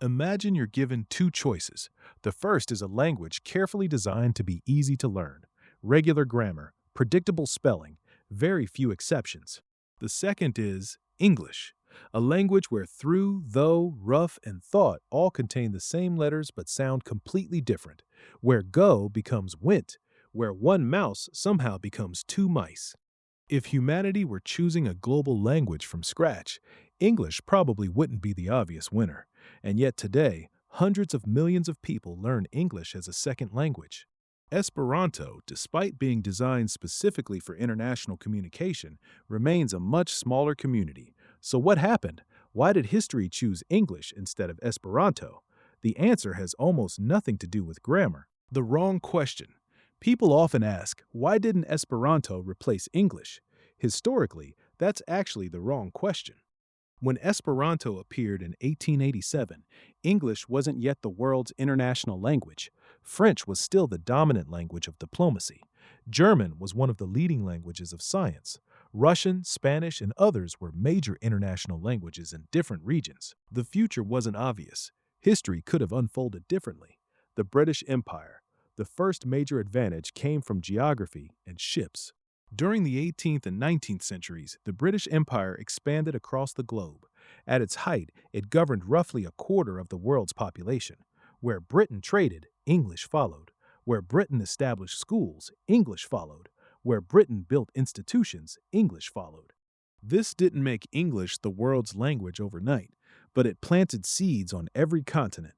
Imagine you're given two choices. The first is a language carefully designed to be easy to learn, regular grammar, predictable spelling, very few exceptions. The second is English, a language where through, though, rough, and thought all contain the same letters but sound completely different, where go becomes went, where one mouse somehow becomes two mice. If humanity were choosing a global language from scratch, English probably wouldn't be the obvious winner. And yet today, hundreds of millions of people learn English as a second language. Esperanto, despite being designed specifically for international communication, remains a much smaller community. So what happened? Why did history choose English instead of Esperanto? The answer has almost nothing to do with grammar. The wrong question. People often ask, why didn't Esperanto replace English? Historically, that's actually the wrong question. When Esperanto appeared in 1887, English wasn't yet the world's international language. French was still the dominant language of diplomacy. German was one of the leading languages of science. Russian, Spanish, and others were major international languages in different regions. The future wasn't obvious. History could have unfolded differently. The British Empire. The first major advantage came from geography and ships. During the 18th and 19th centuries, the British Empire expanded across the globe. At its height, it governed roughly a quarter of the world's population. Where Britain traded, English followed. Where Britain established schools, English followed. Where Britain built institutions, English followed. This didn't make English the world's language overnight, but it planted seeds on every continent.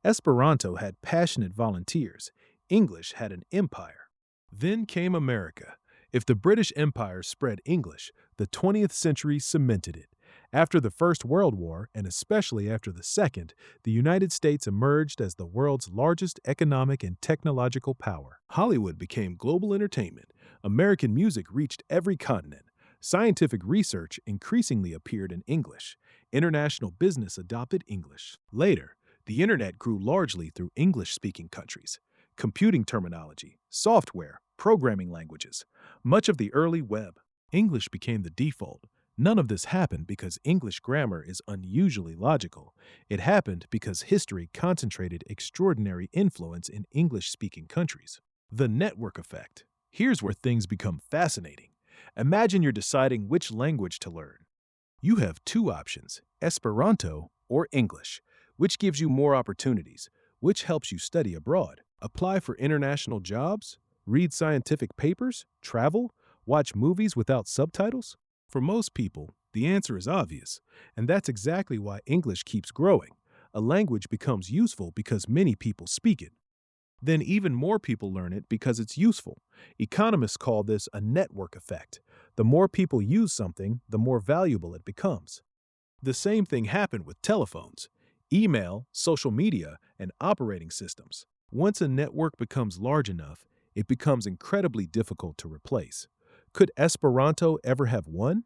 Esperanto had passionate volunteers. English had an empire. Then came America. If the British Empire spread English, the 20th century cemented it. After the First World War, and especially after the Second, the United States emerged as the world's largest economic and technological power. Hollywood became global entertainment. American music reached every continent. Scientific research increasingly appeared in English. International business adopted English. Later, the Internet grew largely through English-speaking countries. Computing terminology, software, programming languages, much of the early web. English became the default. None of this happened because English grammar is unusually logical. It happened because history concentrated extraordinary influence in English-speaking countries. The network effect. Here's where things become fascinating. Imagine you're deciding which language to learn. You have two options, Esperanto or English. Which gives you more opportunities? Which helps you study abroad? Apply for international jobs? Read scientific papers? Travel? Watch movies without subtitles? For most people, the answer is obvious, and that's exactly why English keeps growing. A language becomes useful because many people speak it. Then even more people learn it because it's useful. Economists call this a network effect. The more people use something, the more valuable it becomes. The same thing happened with telephones, email, social media, and operating systems. Once a network becomes large enough, it becomes incredibly difficult to replace. Could Esperanto ever have won?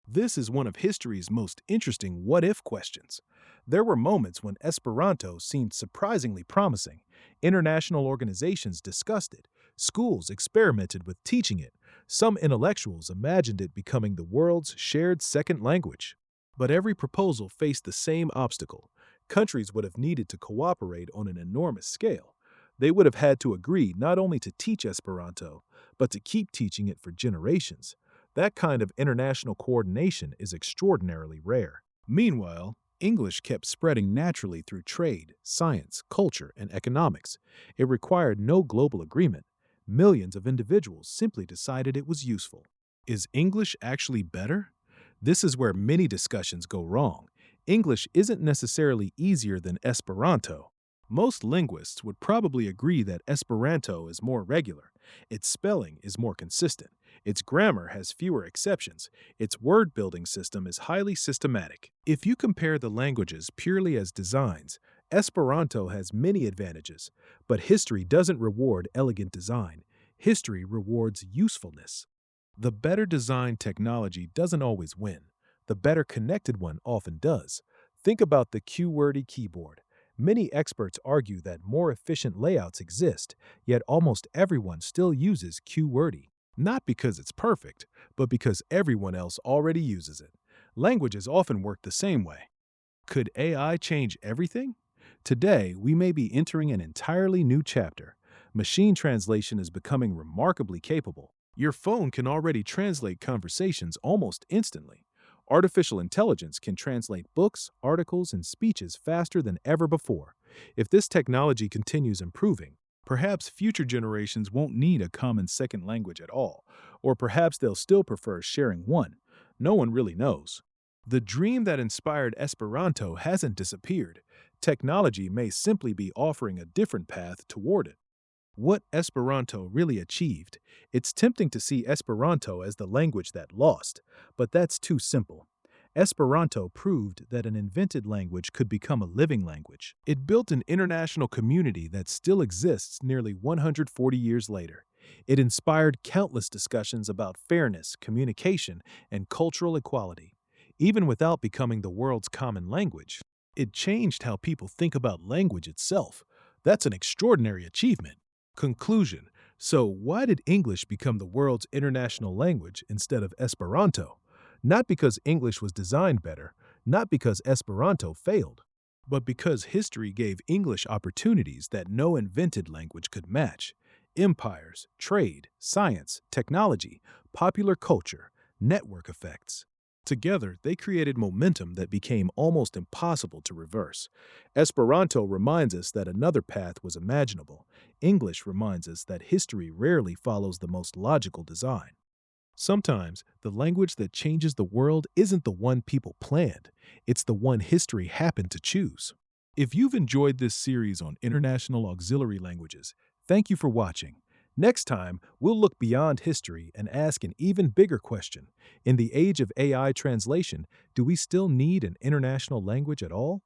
This is one of history's most interesting what-if questions. There were moments when Esperanto seemed surprisingly promising. International organizations discussed it. Schools experimented with teaching it. Some intellectuals imagined it becoming the world's shared second language. But every proposal faced the same obstacle. Countries would have needed to cooperate on an enormous scale. They would have had to agree not only to teach Esperanto, but to keep teaching it for generations. That kind of international coordination is extraordinarily rare. Meanwhile, English kept spreading naturally through trade, science, culture, and economics. It required no global agreement. Millions of individuals simply decided it was useful. Is English actually better? This is where many discussions go wrong. English isn't necessarily easier than Esperanto. Most linguists would probably agree that Esperanto is more regular. Its spelling is more consistent. Its grammar has fewer exceptions. Its word-building system is highly systematic. If you compare the languages purely as designs, Esperanto has many advantages. But history doesn't reward elegant design. History rewards usefulness. The better designed technology doesn't always win. The better connected one often does. Think about the QWERTY keyboard. Many experts argue that more efficient layouts exist, yet almost everyone still uses QWERTY. Not because it's perfect, but because everyone else already uses it. Languages often work the same way. Could AI change everything? Today, we may be entering an entirely new chapter. Machine translation is becoming remarkably capable. Your phone can already translate conversations almost instantly. Artificial intelligence can translate books, articles, and speeches faster than ever before. If this technology continues improving, perhaps future generations won't need a common second language at all, or perhaps they'll still prefer sharing one. No one really knows. The dream that inspired Esperanto hasn't disappeared. Technology may simply be offering a different path toward it. What Esperanto really achieved. It's tempting to see Esperanto as the language that lost, but that's too simple. Esperanto proved that an invented language could become a living language. It built an international community that still exists nearly 140 years later. It inspired countless discussions about fairness, communication, and cultural equality. Even without becoming the world's common language, it changed how people think about language itself. That's an extraordinary achievement. Conclusion. So, why did English become the world's international language instead of Esperanto? Not because English was designed better, not because Esperanto failed, but because history gave English opportunities that no invented language could match. Empires, trade, science, technology, popular culture, network effects. Together, they created momentum that became almost impossible to reverse. Esperanto reminds us that another path was imaginable. English reminds us that history rarely follows the most logical design. Sometimes, the language that changes the world isn't the one people planned, it's the one history happened to choose. If you've enjoyed this series on international auxiliary languages, thank you for watching. Next time, we'll look beyond history and ask an even bigger question. In the age of AI translation, do we still need an international language at all?